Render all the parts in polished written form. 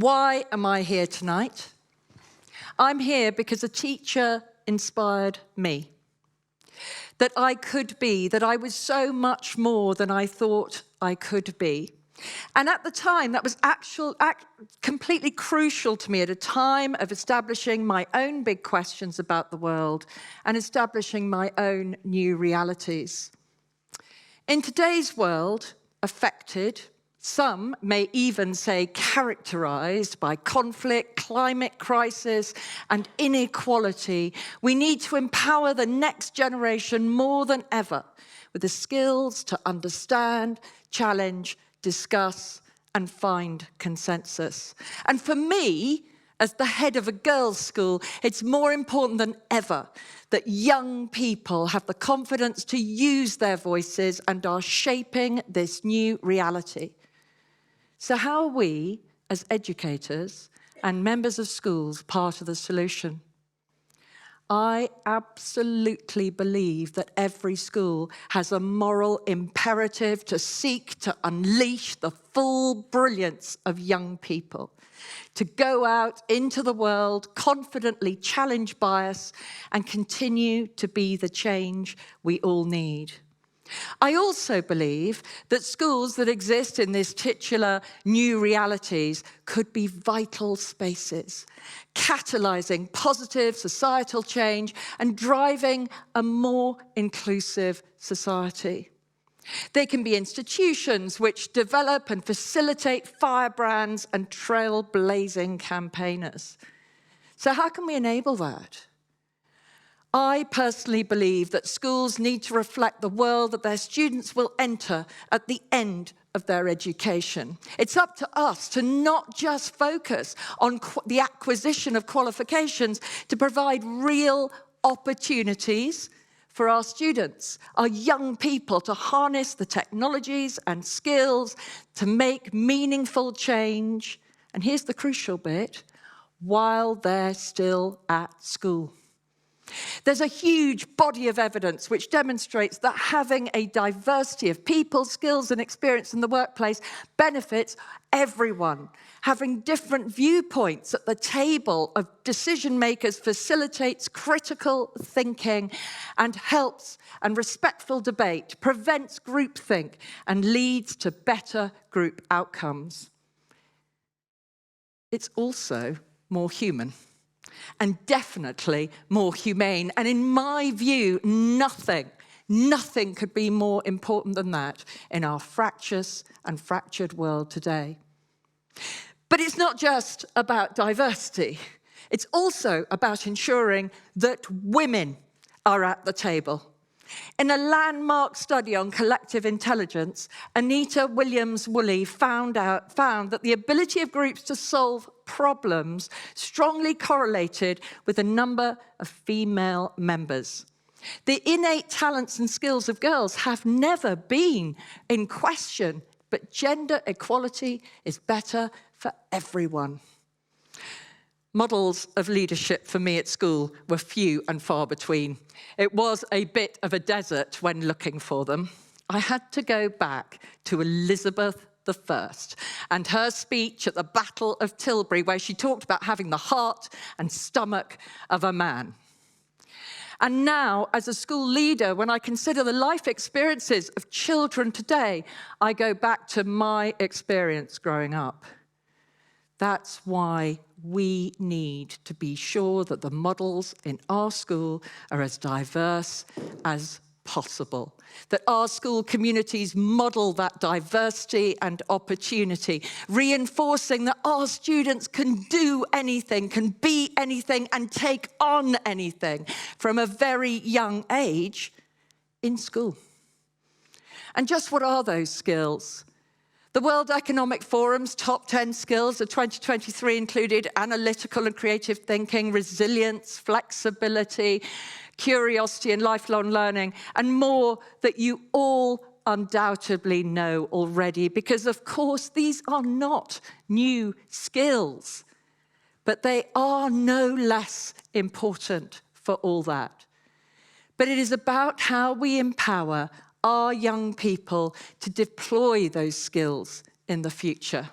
Why am I here tonight? I'm here because a teacher inspired me. That I could be, that I was so much more than I thought I could be. And at the time, that was completely crucial to me at a time of establishing my own big questions about the world and establishing my own new realities. In today's world, affected, some may even say characterized by conflict, climate crisis, and inequality, we need to empower the next generation more than ever with the skills to understand, challenge, discuss, and find consensus. And for me, as the head of a girls' school, it's more important than ever that young people have the confidence to use their voices and are shaping this new reality. So how are we, as educators and members of schools, part of the solution? I absolutely believe that every school has a moral imperative to seek to unleash the full brilliance of young people, to go out into the world, confidently challenge bias, and continue to be the change we all need. I also believe that schools that exist in this titular new realities could be vital spaces, catalysing positive societal change and driving a more inclusive society. They can be institutions which develop and facilitate firebrands and trailblazing campaigners. So how can we enable that? I personally believe that schools need to reflect the world that their students will enter at the end of their education. It's up to us to not just focus on the acquisition of qualifications, to provide real opportunities for our students, our young people, to harness the technologies and skills to make meaningful change. And here's the crucial bit, while they're still at school. There's a huge body of evidence which demonstrates that having a diversity of people, skills, and experience in the workplace benefits everyone. Having different viewpoints at the table of decision makers facilitates critical thinking and helps and respectful debate, prevents groupthink, and leads to better group outcomes. It's also more human. And definitely more humane. And in my view, nothing could be more important than that in our fractious and fractured world today. But it's not just about diversity. It's also about ensuring that women are at the table. In a landmark study on collective intelligence, Anita Williams-Woolley found that the ability of groups to solve problems strongly correlated with the number of female members. The innate talents and skills of girls have never been in question, but gender equality is better for everyone. Models of leadership for me at school were few and far between. It was a bit of a desert when looking for them. I had to go back to Elizabeth I and her speech at the Battle of Tilbury, where she talked about having the heart and stomach of a man. And now, as a school leader, when I consider the life experiences of children today, I go back to my experience growing up. That's why we need to be sure that the models in our school are as diverse as possible, that our school communities model that diversity and opportunity, reinforcing that our students can do anything, can be anything, and take on anything from a very young age in school. And just what are those skills? The World Economic Forum's top 10 skills of 2023 included analytical and creative thinking, resilience, flexibility, curiosity and lifelong learning, and more that you all undoubtedly know already, because of course these are not new skills, but they are no less important for all that. But it is about how we empower our young people to deploy those skills in the future.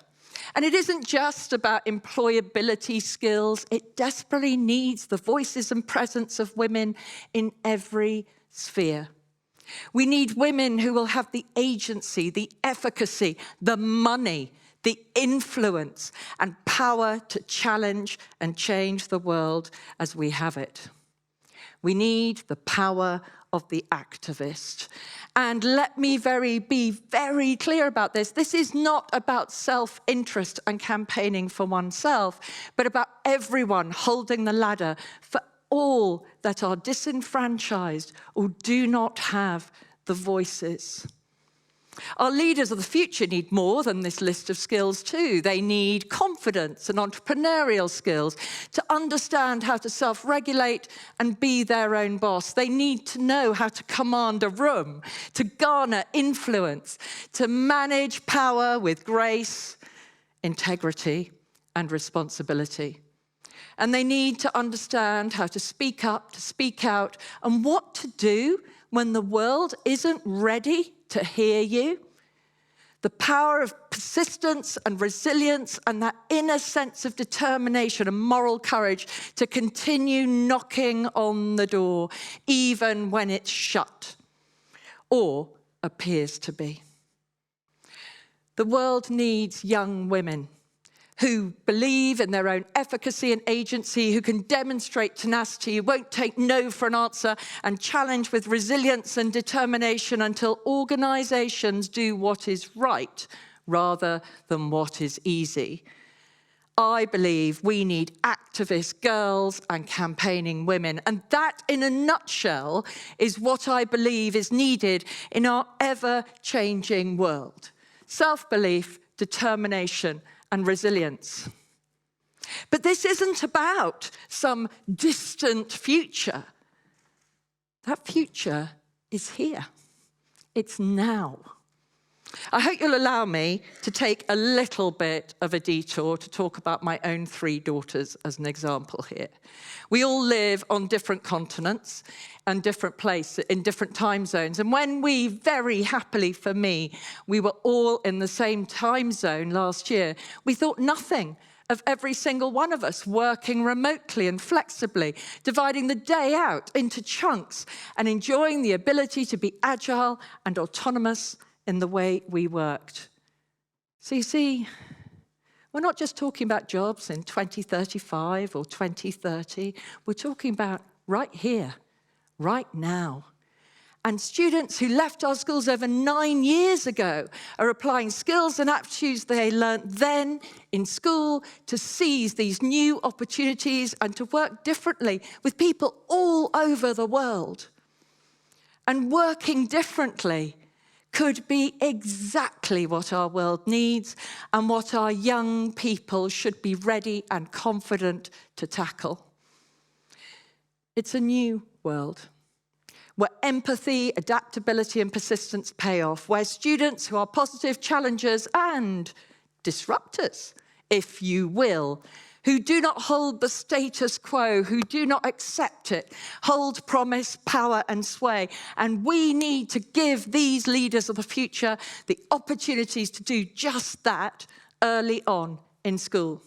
And it isn't just about employability skills. It desperately needs the voices and presence of women in every sphere. We need women who will have the agency, the efficacy, the money, the influence and power to challenge and change the world as we have it. We need the power of the activist. And let me be very clear about this. This is not about self-interest and campaigning for oneself, but about everyone holding the ladder for all that are disenfranchised or do not have the voices. Our leaders of the future need more than this list of skills too. They need confidence and entrepreneurial skills to understand how to self-regulate and be their own boss. They need to know how to command a room, to garner influence, to manage power with grace, integrity, and responsibility. And they need to understand how to speak up, to speak out, and what to do when the world isn't ready to hear you. The power of persistence and resilience and that inner sense of determination and moral courage to continue knocking on the door, even when it's shut or appears to be. The world needs young women who believe in their own efficacy and agency, who can demonstrate tenacity, who won't take no for an answer, and challenge with resilience and determination until organisations do what is right rather than what is easy. I believe we need activist girls and campaigning women, and that, in a nutshell, is what I believe is needed in our ever-changing world. Self-belief, determination, and resilience. But this isn't about some distant future. That future is here. It's now. I hope you'll allow me to take a little bit of a detour to talk about my own 3 daughters as an example here. We all live on different continents and different places, in different time zones. And when we, very happily for me, we were all in the same time zone last year, we thought nothing of every single one of us working remotely and flexibly, dividing the day out into chunks and enjoying the ability to be agile and autonomous in the way we worked. So you see, we're not just talking about jobs in 2035 or 2030. We're talking about right here, right now. And students who left our schools over 9 years ago are applying skills and aptitudes they learnt then in school to seize these new opportunities and to work differently with people all over the world. And working differently could be exactly what our world needs and what our young people should be ready and confident to tackle. It's a new world where empathy, adaptability, and persistence pay off, where students who are positive challengers and disruptors, if you will, who do not hold the status quo, who do not accept it, hold promise, power, and sway. And we need to give these leaders of the future the opportunities to do just that early on in school.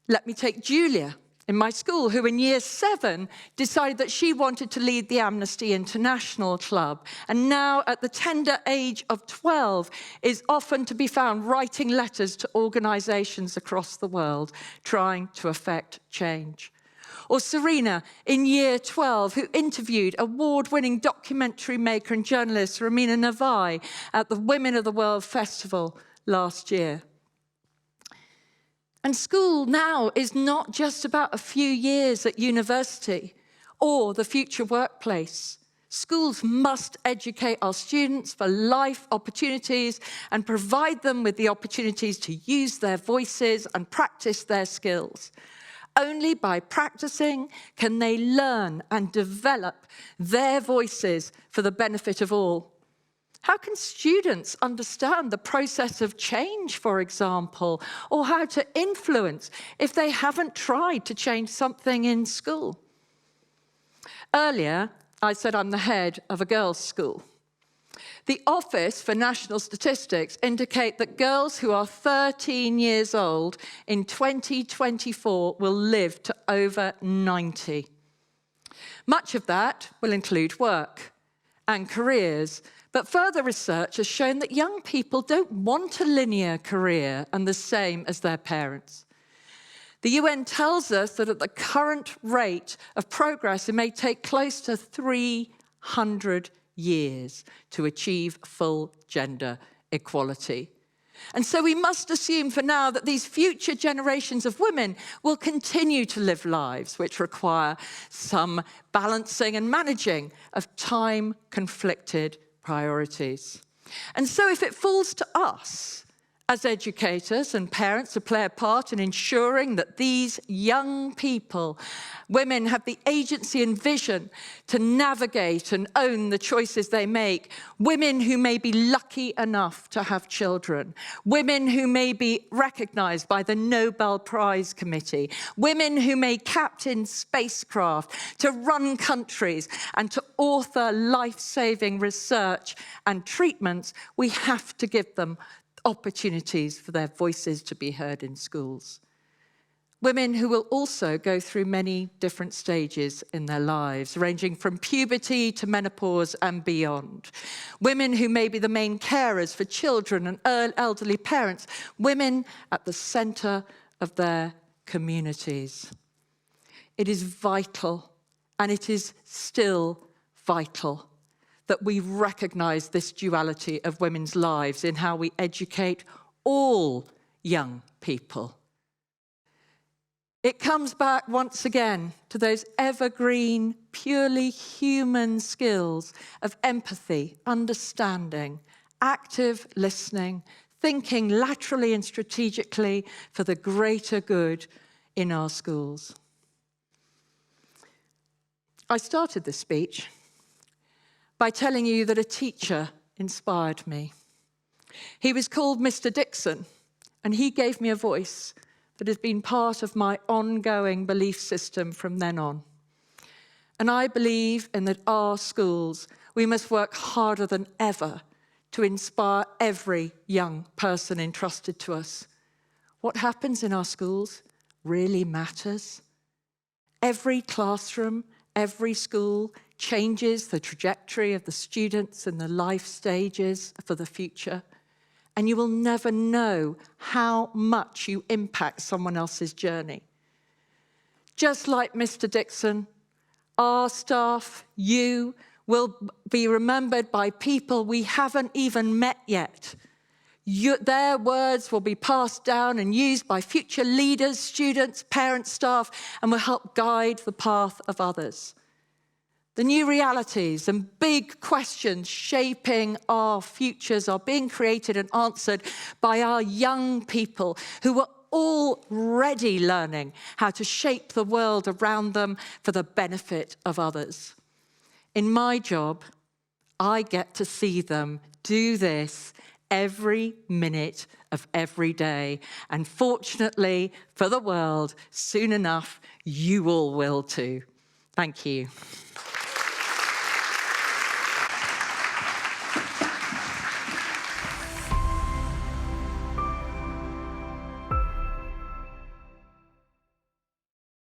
Let me take Julia in my school, who in year 7 decided that she wanted to lead the Amnesty International Club, and now at the tender age of 12 is often to be found writing letters to organisations across the world trying to affect change. Or Serena in year 12, who interviewed award-winning documentary maker and journalist Romina Navai at the Women of the World Festival last year. And school now is not just about a few years at university or the future workplace. Schools must educate our students for life opportunities and provide them with the opportunities to use their voices and practice their skills. Only by practicing can they learn and develop their voices for the benefit of all. How can students understand the process of change, for example, or how to influence if they haven't tried to change something in school? Earlier, I said I'm the head of a girls' school. The Office for National Statistics indicate that girls who are 13 years old in 2024 will live to over 90. Much of that will include work and careers, but further research has shown that young people don't want a linear career and the same as their parents. The UN tells us that at the current rate of progress, it may take close to 300 years to achieve full gender equality. And so we must assume for now that these future generations of women will continue to live lives which require some balancing and managing of time-conflicted priorities. And so if it falls to us as educators and parents to play a part in ensuring that these young people, women, have the agency and vision to navigate and own the choices they make, women who may be lucky enough to have children, women who may be recognized by the Nobel Prize Committee, women who may captain spacecraft, to run countries and to author life-saving research and treatments, we have to give them opportunities for their voices to be heard in schools. Women who will also go through many different stages in their lives, ranging from puberty to menopause and beyond. Women who may be the main carers for children and elderly parents. Women at the centre of their communities. It is vital, and it is still vital, that we recognise this duality of women's lives in how we educate all young people. It comes back once again to those evergreen, purely human skills of empathy, understanding, active listening, thinking laterally and strategically for the greater good in our schools. I started this speech by telling you that a teacher inspired me. He was called Mr. Dixon, and he gave me a voice that has been part of my ongoing belief system from then on. And I believe in that our schools, we must work harder than ever to inspire every young person entrusted to us. What happens in our schools really matters. Every classroom, every school changes the trajectory of the students and the life stages for the future. And you will never know how much you impact someone else's journey. Just like Mr. Dixon, our staff, you, will be remembered by people we haven't even met yet. Their words will be passed down and used by future leaders, students, parents, staff, and will help guide the path of others. The new realities and big questions shaping our futures are being created and answered by our young people who are already learning how to shape the world around them for the benefit of others. In my job, I get to see them do this every minute of every day. And fortunately for the world, soon enough, you all will too. Thank you.